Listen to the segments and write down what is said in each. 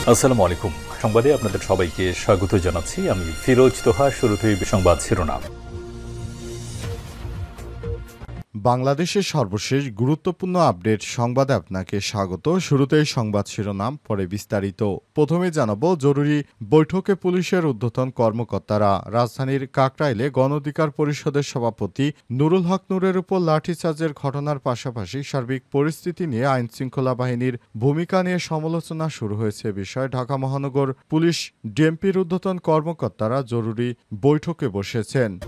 আসসালামু আলাইকুম। সংবাদে আপনাদের সবাইকে স্বাগত জানাচ্ছি। আমি ফিরোজ তোহা। শুরুতেই সংবাদ শিরোনাম। বাংলাদেশের সর্বশেষ গুরুত্বপূর্ণ আপডেট সংবাদে আপনাকে স্বাগত। শুরুতেই সংবাদ শিরোনাম, পরে বিস্তারিত। প্রথমে জানাবো, জরুরি বৈঠকে পুলিশের ঊর্ধ্বতন কর্মকর্তারা। রাজধানীর কাকরাইলে গণ অধিকার পরিষদের সভাপতি নুরুল হক নূরের উপর লাঠিচার্জের ঘটনার পাশাপাশি সার্বিক পরিস্থিতি নিয়ে আইনশৃঙ্খলা বাহিনীর ভূমিকা নিয়ে সমালোচনা শুরু হয়েছে। বিষয়ে ঢাকা মহানগর পুলিশ ডিএমপির ঊর্ধ্বতন কর্মকর্তারা জরুরি বৈঠকে বসেছেন।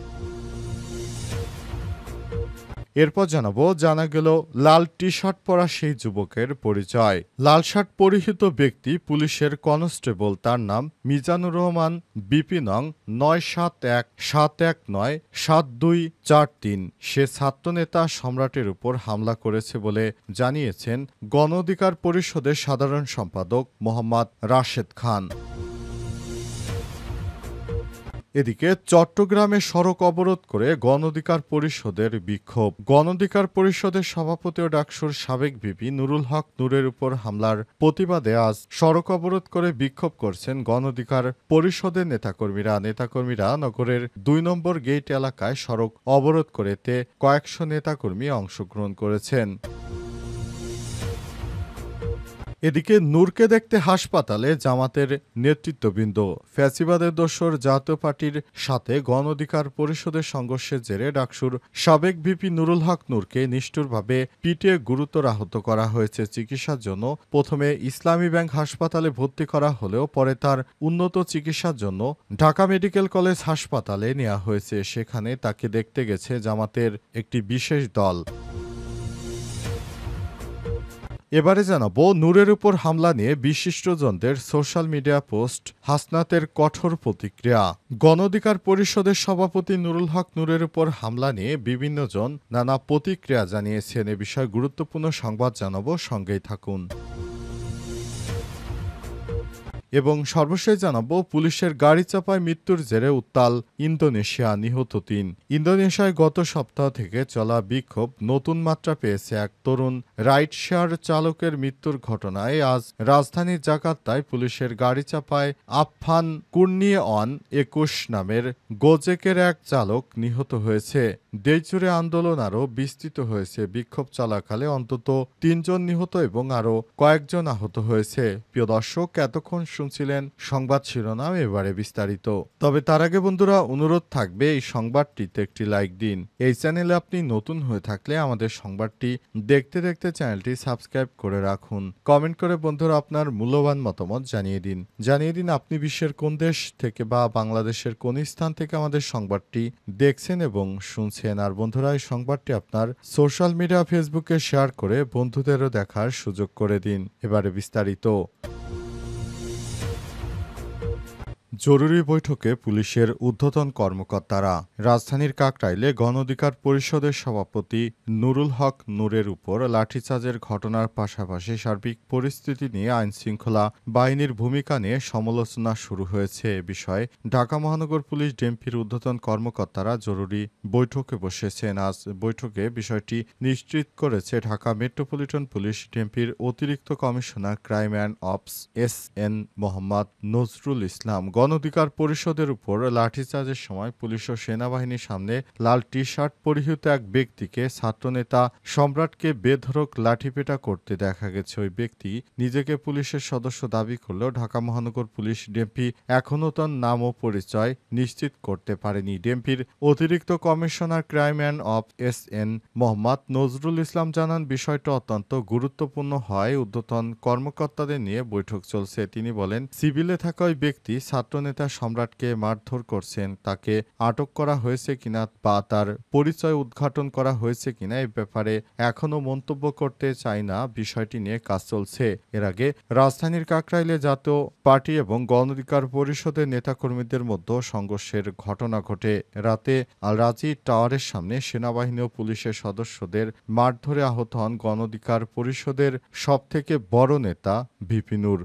এরপর জানা গেল লাল টি শার্ট পরা সেই যুবকের পরিচয়। লাল শার্ট পরিহিত ব্যক্তি পুলিশের কনস্টেবল। তার নাম মিজানুর রহমান, বিপি নং ৯৭১-৭19-৭২৪৩। সে ছাত্রনেতা সম্রাটের উপর হামলা করেছে বলে জানিয়েছেন গণ অধিকার পরিষদের সাধারণ সম্পাদক মোহাম্মদ রাশেদ খান। এদিকে চট্টগ্রামে সড়ক অবরোধ করে গণ অধিকার পরিষদের বিক্ষোভ। গণ অধিকার পরিষদের সভাপতি ও ডাকসুর সাবেক ভিপি নুরুল হক নূরের উপর হামলার প্রতিবাদে আজ সড়ক অবরোধ করে বিক্ষোভ করছেন গণ অধিকার পরিষদের নেতাকর্মীরা নগরের ২ নম্বর গেট এলাকায় সড়ক অবরোধ করে এতে কয়েকশো নেতাকর্মী অংশগ্রহণ করেছেন। এদিকে নূরকে দেখতে হাসপাতালে জামাতের নেতৃত্ববৃন্দ। ফ্যাসিবাদের দোসর জাতীয় পার্টির সাথে গণ অধিকার পরিষদের সংঘর্ষের জেরে ডাকসুর সাবেক ভিপি নুরুল হক নূরকে নিষ্ঠুরভাবে পিটিয়ে গুরুতর আহত করা হয়েছে। চিকিৎসার জন্য প্রথমে ইসলামী ব্যাংক হাসপাতালে ভর্তি করা হলেও পরে তার উন্নত চিকিৎসার জন্য ঢাকা মেডিকেল কলেজ হাসপাতালে নেওয়া হয়েছে। সেখানে তাকে দেখতে গেছে জামাতের একটি বিশেষ দল। এবারে জানাবো, নূরের উপর হামলা নিয়ে বিশিষ্টজনদের সোশ্যাল মিডিয়া পোস্ট, হাসনাতের কঠোর প্রতিক্রিয়া। গণ অধিকার পরিষদের সভাপতি নুরুল হক নূরের উপর হামলা নিয়ে বিভিন্নজন নানা প্রতিক্রিয়া জানিয়েছেন। এ বিষয়ে গুরুত্বপূর্ণ সংবাদ জানাবো, সঙ্গেই থাকুন। এবং সর্বশেষ জানাবো, পুলিশের গাড়ি চাপায় মৃত্যুর জেরে উত্তাল ইন্দোনেশিয়া, নিহত ৩। ইন্দোনেশিয়ায় গত সপ্তাহ থেকে চলা বিক্ষোভ নতুন মাত্রা পেয়েছে। এক তরুণ রাইড শেয়ার চালকের মৃত্যুর ঘটনায় আজ রাজধানীর জাকার্তায় পুলিশের গাড়ি চাপায় আফফান কুর্নিয়েওয়ান ২১ নামের গোজেকের এক চালক নিহত হয়েছে। দেশজুড়ে আন্দোলন আরও বিস্তৃত হয়েছে। বিক্ষোভ চলাকালে অন্তত ৩ জন নিহত এবং আরও কয়েকজন আহত হয়েছে। প্রিয় দর্শক, এতক্ষণ শুনছিলেন সংবাদ শিরোনাম, এবারে বিস্তারিত। তবে তার আগে বন্ধুরা, অনুরোধ থাকবে এই সংবাদটিতে একটি লাইক দিন। এই চ্যানেলে আপনি নতুন হয়ে থাকলে আমাদের সংবাদটি দেখতে দেখতে চ্যানেলটি সাবস্ক্রাইব করে রাখুন। কমেন্ট করে বন্ধুরা আপনার মূল্যবান মতামত জানিয়ে দিন আপনি বিশ্বের কোন দেশ থেকে বা বাংলাদেশের কোন স্থান থেকে আমাদের সংবাদটি দেখছেন এবং শুনছেন। আর বন্ধুরা, এই সংবাদটি আপনার সোশ্যাল মিডিয়া ফেসবুকে শেয়ার করে বন্ধুদেরও দেখার সুযোগ করে দিন। এবারে বিস্তারিত। জরুরি বৈঠকে পুলিশের ঊর্ধ্বতন কর্মকর্তারা। রাজধানীর কাকরাইলে গণ অধিকার পরিষদের সভাপতি নুরুল হক নূরের উপর লাঠিচার্জের ঘটনার পাশাপাশি সার্বিক পরিস্থিতি নিয়ে আইনশৃঙ্খলা বাহিনীর ভূমিকা নিয়ে সমালোচনা শুরু হয়েছে। এ বিষয়ে ঢাকা মহানগর পুলিশ ডিএমপির ঊর্ধ্বতন কর্মকর্তারা জরুরি বৈঠকে বসেছেন। আজ বৈঠকে বিষয়টি নিশ্চিত করেছে ঢাকা মেট্রোপলিটন পুলিশ ডিএমপির অতিরিক্ত commissioner crime and ops S N. Mohammad Nazrul Islam. গণ অধিকার পরিষদের উপর লাঠিচার্জের সময় পুলিশ ও সেনাবাহিনীর সামনে লাল টি শার্ট পরিহিত এক ব্যক্তিকে ছাত্রনেতা সম্রাটকে বেধড়ক লাঠিপেটা করতে দেখা গেছে। ওই ব্যক্তি নিজেকে পুলিশের সদস্য দাবি করলেও ঢাকা মহানগর পুলিশ ডিএমপি এখনও তার নাম ও পরিচয় নিশ্চিত করতে পারেনি। ডিএমপির অতিরিক্ত commissioner crime and ops S N. Mohammad Nazrul Islam জানান, বিষয়টা অত্যন্ত গুরুত্বপূর্ণ হয় ঊর্ধ্বতন কর্মকর্তাদের নিয়ে বৈঠক চলছে। তিনি বলেন, সিভিলে থাকা ওই ব্যক্তি ছাত্রনেতা সম্রাটকে মারধর করছেন। তাকে আটক করা হয়েছে কিনা বা তার পরিচয় উদ্ঘাটন করা হয়েছে কিনা এ ব্যাপারে এখনও মন্তব্য করতে চাই না। বিষয়টি নিয়ে কাজ চলছে। এর আগে রাজধানীর কাকরাইলে জাতীয় পার্টি এবং গণ অধিকার পরিষদের নেতাকর্মীদের মধ্যে সংঘর্ষের ঘটনা ঘটে। রাতে আল রাজি টাওয়ারের সামনে সেনাবাহিনী ও পুলিশের সদস্যদের মারধরে আহত হন গণ অধিকার পরিষদের সবথেকে বড় নেতা ভিপি নূর।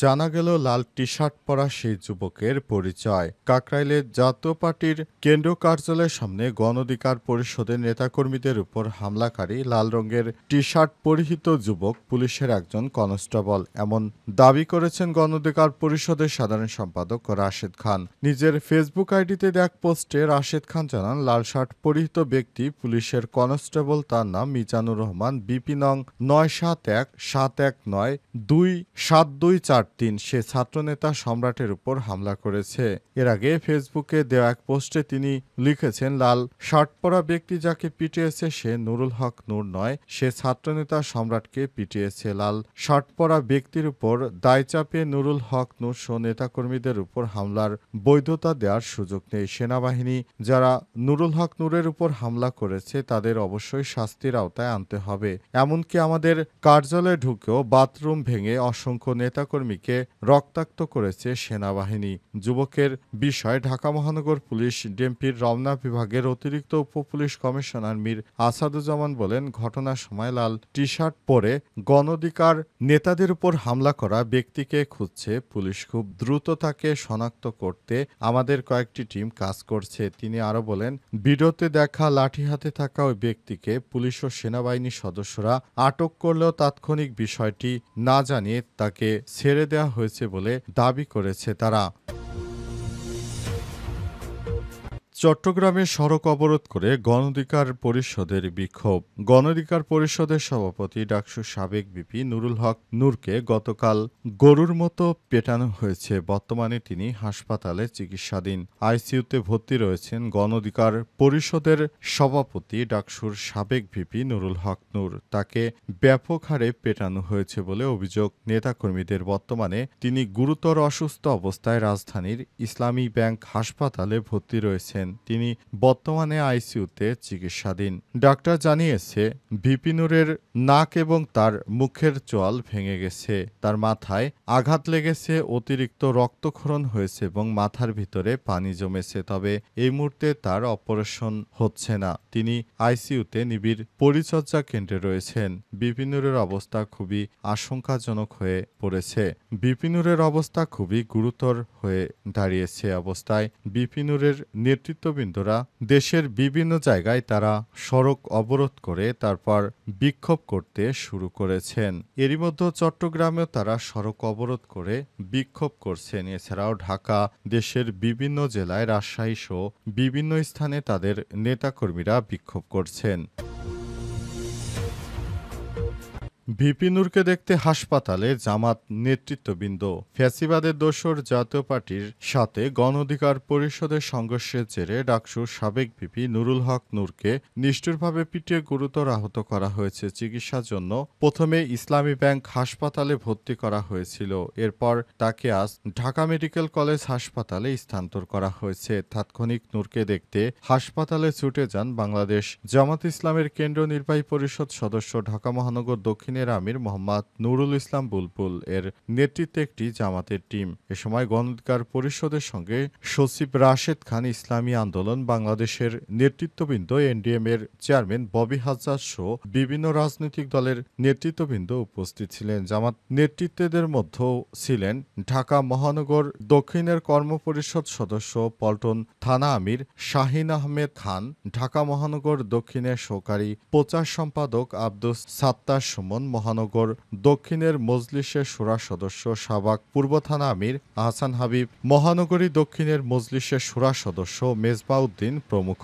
জানা গেল লাল টি শার্ট পরা সেই যুবকের পরিচয়। কাকরাইলের জাতীয় পার্টির কেন্দ্রীয় কার্যালয়ের সামনে গণ অধিকার পরিষদের নেতাকর্মীদের উপর হামলাকারী লাল রঙের টি শার্ট পরিহিত যুবক পুলিশের একজন কনস্টেবল, এমন দাবি করেছেন গণ অধিকার পরিষদের সাধারণ সম্পাদক রাশেদ খান। নিজের ফেসবুক আইডিতে এক পোস্টে রাশেদ খান জানান, লাল শার্ট পরিহিত ব্যক্তি পুলিশের কনস্টেবল। তার নাম মিজানুর রহমান, বিপি নং ৯৭১-৭১৯-২7243। সে ছাত্রনেতা সম্রাটের উপর হামলা করেছে। এর আগে ফেসবুকে দেওয়া এক পোস্টে তিনি লিখেছেন, লাল শার্ট পরা ব্যক্তি যাকে পিটিয়েছে সে নুরুল হক নূর নয়, সে ছাত্রনেতা সম্রাটকে পিটিয়েছে। লাল শার্ট পরা ব্যক্তির উপর দায় চাপিয়ে নুরুল হক নূর সহ নেতাকর্মীদের উপর হামলার বৈধতা দেওয়ার সুযোগ নেই। সেনাবাহিনী যারা নুরুল হক নূরের উপর হামলা করেছে তাদের অবশ্যই শাস্তির আওতায় আনতে হবে। এমনকি আমাদের কার্যালয়ে ঢুকেও বাথরুম ভেঙে অসংখ্য নেতাকর্মীকে রক্তাক্ত করেছে সেনাবাহিনী। যুবকের বিষয়ে ঢাকা মহানগর পুলিশ ডিএমপির রমনা বিভাগের অতিরিক্ত উপপুলিশ কমিশনার মীর আসাদুজ্জামান বলেন, ঘটনার সময় লাল টি শার্ট পরে গণ অধিকার নেতাদের উপর হামলা করা ব্যক্তিকে খুঁজছে পুলিশ। খুব দ্রুত তাকে শনাক্ত করতে আমাদের কয়েকটি টিম কাজ করছে। তিনি আরও বলেন, ভিডিওতে দেখা লাঠি হাতে থাকা ওই ব্যক্তিকে পুলিশ ও সেনাবাহিনীর সদস্যরা আটক করলেও তাৎক্ষণিক বিষয়টি না জানিয়ে তাকে ছেড়ে দেওয়া হয়েছে বলে দাবি করেছে তারা। চট্টগ্রামে সড়ক অবরোধ করে গণ অধিকার পরিষদের বিক্ষোভ। গণ অধিকার পরিষদের সভাপতি ডাকসুর সাবেক ভিপি নুরুল হক নূরকে গতকাল গরুর মতো পেটানো হয়েছে। বর্তমানে তিনি হাসপাতালে চিকিৎসাধীন। আইসিইউতে ভর্তি রয়েছেন গণ অধিকার পরিষদের সভাপতি ডাকসুর সাবেক ভিপি নুরুল হক নূর। তাকে ব্যাপক হারে পেটানো হয়েছে বলে অভিযোগ নেতাকর্মীদের। বর্তমানে তিনি গুরুতর অসুস্থ অবস্থায় রাজধানীর ইসলামী ব্যাংক হাসপাতালে ভর্তি রয়েছেন। তিনি বর্তমানে আইসিইউতে চিকিৎসাধীন। ডাক্তার জানিয়েছে, ভিপি নূরের নাক এবং তার মুখের চোয়াল ভেঙে গেছে, তার মাথায় আঘাত লেগেছে, অতিরিক্ত রক্তক্ষরণ হয়েছে এবং মাথার ভিতরে পানি জমেছে। তবে এই মুহূর্তে তার অপারেশন হচ্ছে না। তিনি আইসিইউতে নিবিড় পরিচর্যা কেন্দ্রে রয়েছেন। ভিপি নূরের অবস্থা খুবই আশঙ্কাজনক হয়ে পড়েছে। ভিপি নূরের অবস্থা খুবই গুরুতর হয়ে দাঁড়িয়েছে। অবস্থায় ভিপি নূরের নেতৃত্ববৃন্দরা দেশের বিভিন্ন জায়গায় তারা সড়ক অবরোধ করে তারপর বিক্ষোভ করতে শুরু করেছেন। এরই মধ্যে চট্টগ্রামেও তারা সড়ক অবরোধ করে বিক্ষোভ করছেন। এছাড়াও ঢাকা, দেশের বিভিন্ন জেলায়, রাজশাহী সহ বিভিন্ন স্থানে তাদের নেতাকর্মীরা বিক্ষোভ করছেন। ভিপি নূরকে দেখতে হাসপাতালে জামাত নেতৃত্ববৃন্দ। ফ্যাসিবাদের দোসর জাতীয় পার্টির সাথে গণ অধিকার পরিষদের সংঘর্ষের জেরে ডাকসুর সাবেক ভিপি নুরুল হক নূরকে নিষ্ঠুরভাবে পিটিয়ে গুরুতর আহত করা হয়েছে। চিকিৎসার জন্য প্রথমে ইসলামী ব্যাংক হাসপাতালে ভর্তি করা হয়েছিল। এরপর তাকে আজ ঢাকা মেডিকেল কলেজ হাসপাতালে স্থানান্তর করা হয়েছে। তাৎক্ষণিক নূরকে দেখতে হাসপাতালে ছুটে যান বাংলাদেশ জামাত ইসলামের কেন্দ্রীয় নির্বাহী পরিষদ সদস্য ঢাকা মহানগর দক্ষিণের আমির মোহাম্মদ নুরুল ইসলাম বুলবুল এর নেতৃত্বে একটি জামাতের টিম। এ সময় গণ অধিকার পরিষদের সঙ্গে সচিব রাশেদ খান, ইসলামী আন্দোলন বাংলাদেশের নেতৃত্ববৃন্দ, এনডিএম এর চেয়ারম্যান ববি হাজ্জাজ সহ বিভিন্ন রাজনৈতিক দলের নেতৃত্ববৃন্দ উপস্থিত ছিলেন। জামাত নেতৃত্বদের মধ্যেও ছিলেন ঢাকা মহানগর দক্ষিণের কর্মপরিষদ সদস্য পল্টন থানা আমির শাহিন আহমেদ খান, ঢাকা মহানগর দক্ষিণের সহকারী প্রচার সম্পাদক আব্দুস সাত্তার সুমন, মহানগর দক্ষিণের মজলিসের শুরা সদস্য শাহবাগ পূর্ব থানা আমির আহসান হাবিব, মহানগরী দক্ষিণের মজলিসের শুরা সদস্য মেজবাউদ্দিন প্রমুখ।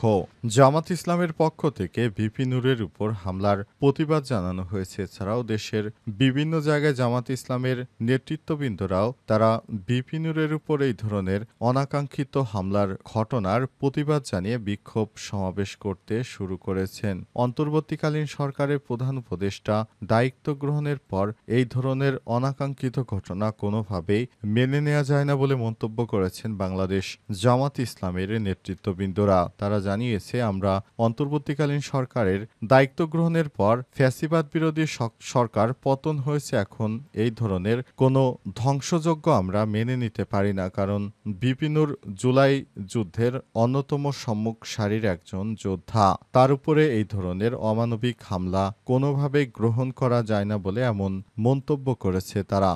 জামাত ইসলামের পক্ষ থেকে ভিপি নূরের উপর হামলার প্রতিবাদ জানানো হয়েছে। এছাড়াও দেশের বিভিন্ন জায়গায় জামাত ইসলামের নেতৃত্ববৃন্দরাও তারা ভিপি নূরের উপর এই ধরনের অনাকাঙ্ক্ষিত হামলার ঘটনার প্রতিবাদ জানিয়ে বিক্ষোভ সমাবেশ করতে শুরু করেছেন। অন্তর্বর্তীকালীন সরকারের প্রধান উপদেষ্টা দায়িত্ব গ্রহণের পর এই ধরনের অনাকাঙ্ক্ষিত ঘটনা কোনোভাবেই মেনে নেওয়া যায় না বলে মন্তব্য করেছেন বাংলাদেশ জামাত ইসলামের নেতৃত্ববৃন্দরা। তারা জানিয়েছে, আমরা অন্তর্বর্তীকালীন সরকারের দায়িত্ব গ্রহণের পর ফ্যাসিবাদ বিরোধী সরকার পতন হয়েছে। এখন এই ধরনের কোনো ধ্বংসযজ্ঞ আমরা মেনে নিতে পারি না। কারণ ভিপি নূর জুলাই যুদ্ধের অন্যতম সম্মুখ সারির একজন যোদ্ধা। তার উপরে এই ধরনের অমানবিক হামলা কোনোভাবেই গ্রহণ করা যায় না বলে এমন মন্তব্য করেছে তারা।